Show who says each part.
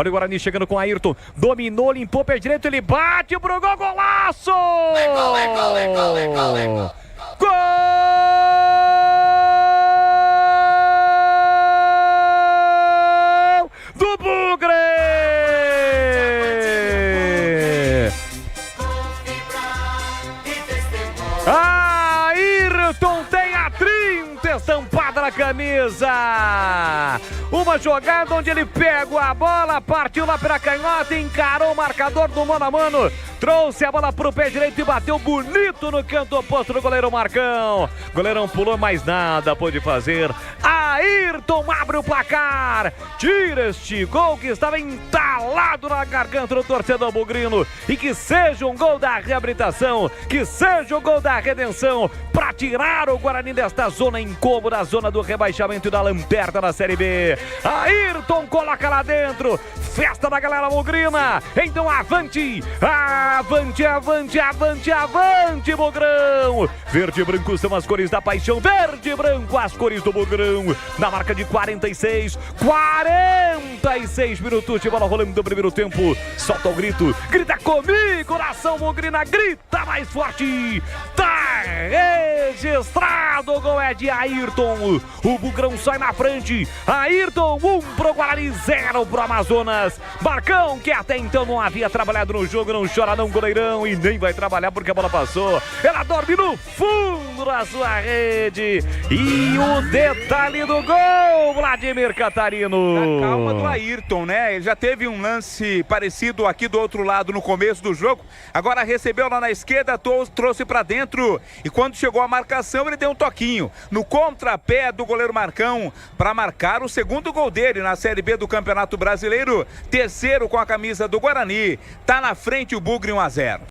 Speaker 1: Olha o Guarani chegando com Ayrton. Dominou, limpou, pé direito, ele bate pro gol, golaço! Gol! Do Bugre! Ayrton tem a 30 estampada na camisa. Uma jogada onde ele pegou a bola, partiu lá pela canhota, encarou o marcador do mano a mano, trouxe a bola pro pé direito e bateu bonito no canto oposto do goleiro Marcão. Goleirão pulou, mais nada pôde fazer. Ayrton abre o placar, tira este gol que estava entalado na garganta do torcedor bugrino, e que seja um gol da reabilitação, que seja um gol da redenção, para tirar o Guarani desta zona incômoda, a zona do rebaixamento e da lanterna da Série B. Ayrton coloca lá dentro, festa da galera bugrina. Então avante, avante, avante, avante, avante, Bugrão. Verde e branco são as cores da paixão, verde e branco as cores do Bugrão. Na marca de 46 minutos de bola rolando do primeiro tempo. Solta o grito, grita comigo, nação bugrina, grita mais forte. Tá registrado, o gol é de Ayrton. O Bugrão sai na frente. Ayrton 1 pro Guarani, 0 pro Amazonas. Marcão, que até então não havia trabalhado no jogo, não chora não, goleirão, e nem vai trabalhar porque a bola passou. Ela dorme no fundo da sua rede. E o detalhe do gol, Vladimir Catarino.
Speaker 2: A calma do Ayrton, né? Ele já teve um lance parecido aqui do outro lado no começo do jogo. Agora recebeu lá na esquerda, trouxe pra dentro. E quando chegou a marcação, ele deu um toquinho no contrapé do goleiro Marcão para marcar o segundo gol dele na Série B do Campeonato Brasileiro. Terceiro com a camisa do Guarani. Tá na frente o Bugre 1-0.